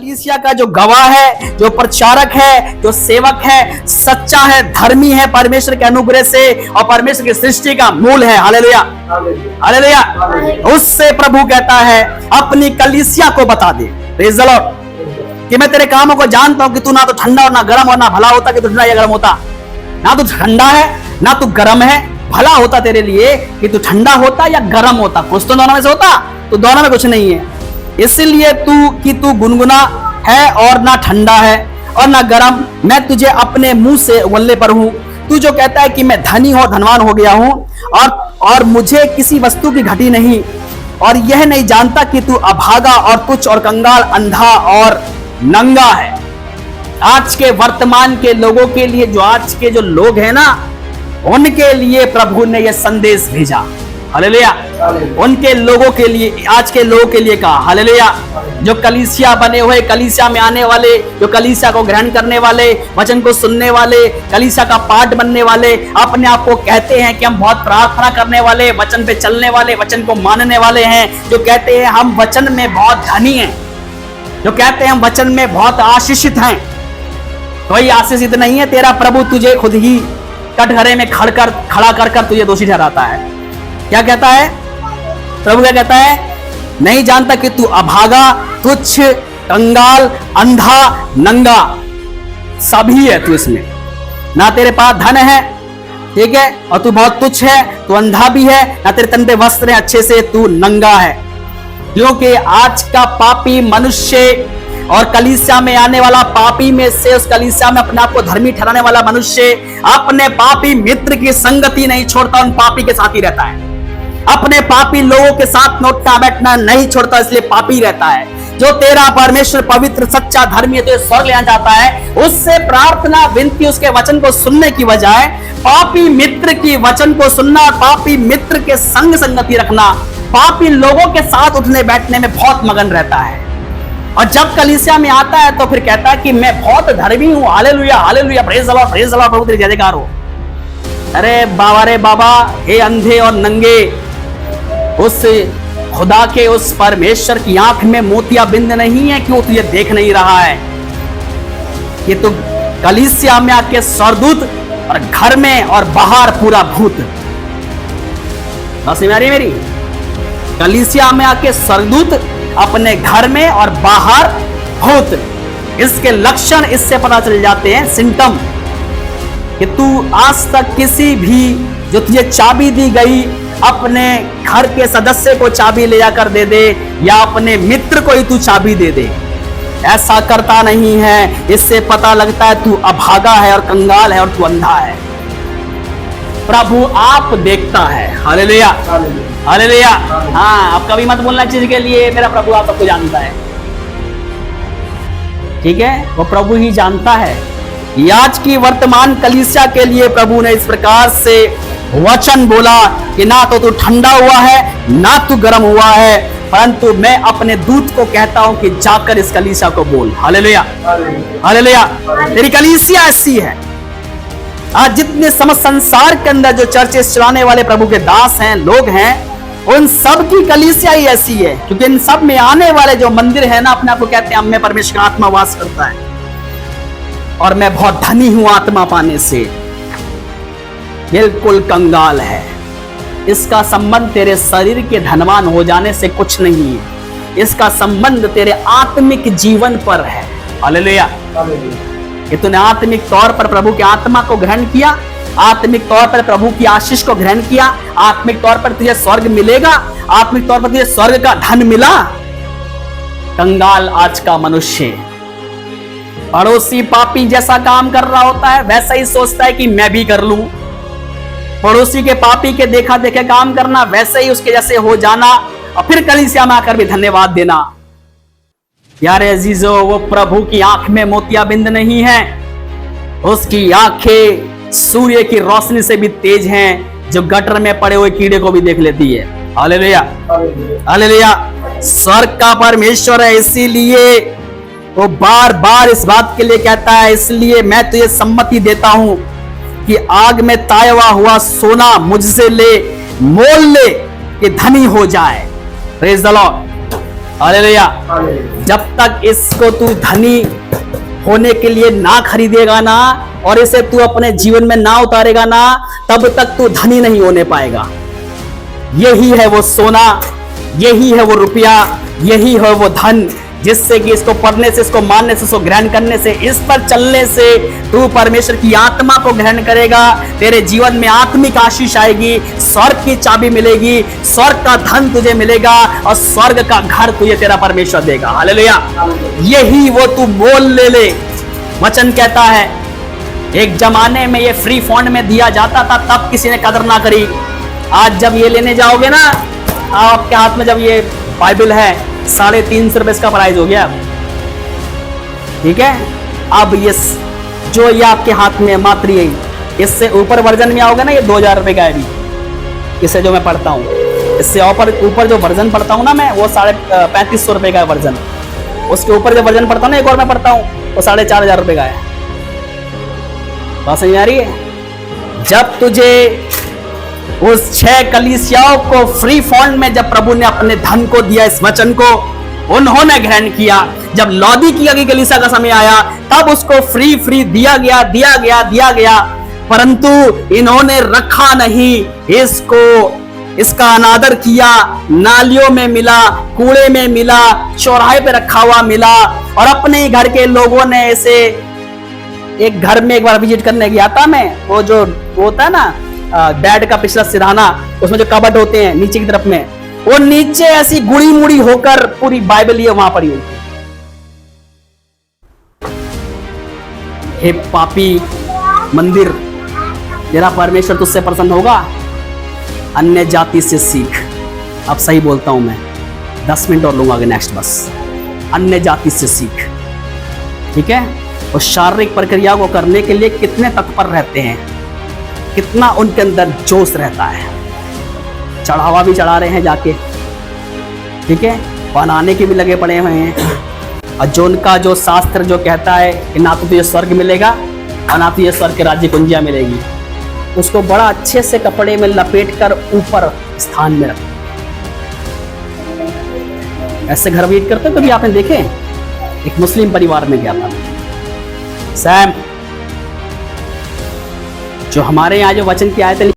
कलीसिया का जो गवाह है, जो प्रचारक है, जो सेवक है, सच्चा है, धर्मी है, परमेश्वर के अनुग्रह से और परमेश्वर की सृष्टि का मूल है। Hallelujah, hallelujah. उससे प्रभु कहता है अपनी कलीसिया को बता दे, प्रेज़ द लॉर्ड, कि मैं तेरे कामों को जानता हूं कि तू ना तो ठंडा और ना गर्म और ना भला होता कि तू ठंडा या गर्म होता। ना तू ठंडा है ना तू गर्म है, भला होता तेरे लिए कि तू ठंडा होता या गर्म होता। कुछ तो दोनों में से होता, तो दोनों में कुछ नहीं है। इसलिए तू गुनगुना है और ना ठंडा है और ना गर्म, मैं तुझे अपने मुंह से उगलने पर हूं। तू जो कहता है कि मैं धनी और धनवान हो गया हूं और मुझे किसी वस्तु की घटी नहीं, और यह नहीं जानता कि तू अभागा और तुच्छ और कंगाल, अंधा और नंगा है। आज के वर्तमान के लोगों के लिए, जो आज के जो लोग हैं ना, उनके लिए प्रभु ने यह संदेश भेजा। हालेलुया। उनके लोगों के लिए, आज के लोगों के लिए कहा। हालेलुया। जो कलीसिया बने हुए, कलीसिया में आने वाले, जो कलीसिया को ग्रहण करने वाले, वचन को सुनने वाले, कलीसिया का पार्ट बनने वाले, अपने आप को कहते हैं कि हम बहुत प्रार्थना करने वाले, वचन पे चलने वाले, वचन को मानने वाले हैं, जो कहते हैं हम वचन में बहुत धनी हैं, जो कहते हैं हम वचन में बहुत आशीषित हैं। कोई आशीषित नहीं है, तेरा प्रभु तुझे खुद ही कटघरे में खड़ा कर तुझे दोषी ठहराता है। क्या कहता है प्रभु? क्या कहता है? नहीं जानता कि तू अभागा, तुच्छ, कंगाल, अंधा, नंगा, सभी है तू इसमें। ना तेरे पास धन है, ठीक है, और तू बहुत तुच्छ है, तू अंधा भी है, ना तेरे तन पे वस्त्र है अच्छे से, तू नंगा है। क्योंकि आज का पापी मनुष्य और कलीसिया में आने वाला पापी में से, उस कलीसिया में अपने आप को धर्मी ठहराने वाला मनुष्य अपने पापी मित्र की संगति नहीं छोड़ता, उन पापी के साथ ही रहता है। अपने पापी लोगों के साथ उठना बैठना नहीं छोड़ता, इसलिए पापी रहता है। जो तेरा परमेश्वर पवित्र सच्चा धर्मी है, तो स्वर्ग ले जाता है, उससे प्रार्थना विनती, उसके वचन को सुनने की बजाय पापी मित्र की वचन को सुनना, पापी मित्र के संग संगति रखना, पापी लोगों के साथ उठने बैठने में बहुत मगन रहता है। और जब कलीसिया में आता है तो फिर कहता है कि मैं बहुत धर्मी हूं। Hallelujah, hallelujah, praise the Lord, praise the Lord, प्रभु तेरी जय जयकार हो। अरे बाबा रे बाबा, हे अंधे और नंगे, उस खुदा के, उस परमेश्वर की आंख में मोतिया बिंद नहीं है कि वो तुझे देख नहीं रहा है? कि तू कलीसिया में आके सरदूत और घर में और बाहर पूरा भूत। समझ में आ रही मेरी? कलीसिया में आके सरदूत, अपने घर में और बाहर भूत। इसके लक्षण इससे पता चल जाते हैं, सिम्टम, कि तू आज तक किसी भी, जो तुझे चाबी दी गई, अपने घर के सदस्य को चाबी ले जाकर दे दे या अपने मित्र को ही तू चाबी दे दे, ऐसा करता नहीं है। इससे पता लगता है तू अभागा है और कंगाल है और तू अंधा है। प्रभु आप देखता है। Hallelujah, hallelujah. हाँ, आप कभी मत बोलना चीज के लिए मेरा प्रभु आप सबको जानता है, ठीक है? वो प्रभु ही जानता है। आज की वर्तमान कलीसिया के लिए प्रभु ने इस प्रकार से वचन बोला कि ना तो तू ठंडा हुआ है ना तू गर्म हुआ है, परंतु मैं अपने दूत को कहता हूं कि जाकर इस कलीसिया को बोल। Hallelujah, hallelujah. तेरी कलीसिया ऐसी है। आज जितने समस्त संसार के अंदर जो चर्चेस चलाने वाले प्रभु के दास हैं, लोग हैं, उन सब की कलीसिया ही ऐसी है, क्योंकि इन सब में आने वाले जो मंदिर है ना, अपने आप को कहते हैं हम में परमेश्वर का आत्मा वास करता है और मैं बहुत धनी हूं आत्मा पाने से। बिल्कुल कंगाल है। इसका संबंध तेरे शरीर के धनवान हो जाने से कुछ नहीं है, इसका संबंध तेरे आत्मिक जीवन पर है। हालेलुया। कि तूने आत्मिक तौर पर प्रभु की आत्मा को ग्रहण किया, आत्मिक तौर पर प्रभु की आशीष को ग्रहण किया, आत्मिक तौर पर तुझे स्वर्ग मिलेगा, आत्मिक तौर पर तुझे स्वर्ग का धन मिला। कंगाल आज का मनुष्य पड़ोसी पापी जैसा काम कर रहा होता है, वैसा ही सोचता है कि मैं भी कर लूं। पड़ोसी के पापी के देखा देखे काम करना, वैसे ही उसके जैसे हो जाना और फिर कलीसिया में आकर भी धन्यवाद देना। यार अजीजो, वो प्रभु की आंख में मोतियाबिंद नहीं है, उसकी आंखें सूर्य की रोशनी से भी तेज हैं, जो गटर में पड़े हुए कीड़े को भी देख लेती है। Hallelujah, hallelujah. स्वर्ग का परमेश्वर है, इसीलिए वो बार बार इस बात के लिए कहता है, इसलिए मैं तुझे सम्मति देता हूं कि आग में ताया हुआ सोना मुझसे ले, मोल ले कि धनी हो जाए। Praise the Lord. हालेलुया। जब तक इसको तू धनी होने के लिए ना खरीदेगा ना, और इसे तू अपने जीवन में ना उतारेगा ना, तब तक तू धनी नहीं होने पाएगा। यही है वो सोना, यही है वो रुपया, यही है वो धन, जिससे कि इसको पढ़ने से, इसको मानने से, इसको ग्रहण करने से, इस पर चलने से तू परमेश्वर की आत्मा को ग्रहण करेगा। तेरे जीवन में आत्मिक आशीष आएगी, स्वर्ग की चाबी मिलेगी, स्वर्ग का धन तुझे मिलेगा, और स्वर्ग का घर तुझे तेरा परमेश्वर देगा। हालेलुया। यही वो तू मोल ले ले। वचन कहता है एक जमाने में ये फ्री फंड में दिया जाता था, तब किसी ने कदर ना करी। आज जब ये लेने जाओगे ना, आपके हाथ में जब ये बाइबल है, 350 रुपए इसका प्राइस हो गया। ठीक है, अब ये जो ये आपके हाथ में मात्र यही, इससे ऊपर वर्जन में आओगे ना, ये 2000 रुपए का है अभी, इससे जो मैं पढ़ता हूँ। इससे ऊपर जो वर्जन पढ़ता हूँ ना मैं, वो 3500 रुपए का वर्जन। उसके ऊपर जो वर्जन पढ़ता हूँ ना, एक और मैं पढ़ता हूँ, वो 4500 रुपए का है। बात समझ आ रही है? जब तुझे उस 6 कलीसियाओं को फ्री फंड में, जब प्रभु ने अपने धन को दिया, इस वचन को उन्होंने ग्रहण किया। जब लौदीकिया की कलीसिया का समय आया, तब उसको फ्री दिया गया, परंतु इन्होंने रखा नहीं इसको, इसका अनादर किया। नालियों में मिला, कूड़े में मिला, चौराहे पे रखा हुआ मिला, और अपने ही घर के लोगों ने इसे, एक घर में एक बार विजिट करने गया था मैं, वो जो होता है ना बेड का पिछला सिरहाना, उसमें जो कबर्ड होते हैं नीचे की तरफ में, वो नीचे ऐसी गुड़ी मुड़ी होकर पूरी बाइबल ये वहां पड़ी हुई। हे पापी मंदिर, तेरा परमेश्वर तुझसे प्रसन्न होगा? अन्य जाति से सीख। अब सही बोलता हूं मैं, 10 मिनट और लूंगा आगे, नेक्स्ट बस। अन्य जाति से सीख। ठीक है, उस शारीरिक प्रक्रिया को करने के लिए कितने तत्पर रहते हैं, कितना उनके अंदर जोश रहता है। चढ़ावा भी चढ़ा रहे हैं जाके, ठीक है, बनाने के भी लगे पड़े हुए हैं। और जो उनका जो शास्त्र जो कहता है कि ना तो तुझे स्वर्ग मिलेगा और ना तुझे स्वर्ग की राज्य कुंजियां मिलेगी, उसको बड़ा अच्छे से कपड़े में लपेट कर ऊपर स्थान में रख। ऐसे घर वेट करते कभी आपने देखे? एक मुस्लिम परिवार में गया था सैम, जो हमारे यहाँ जो वचन की आयत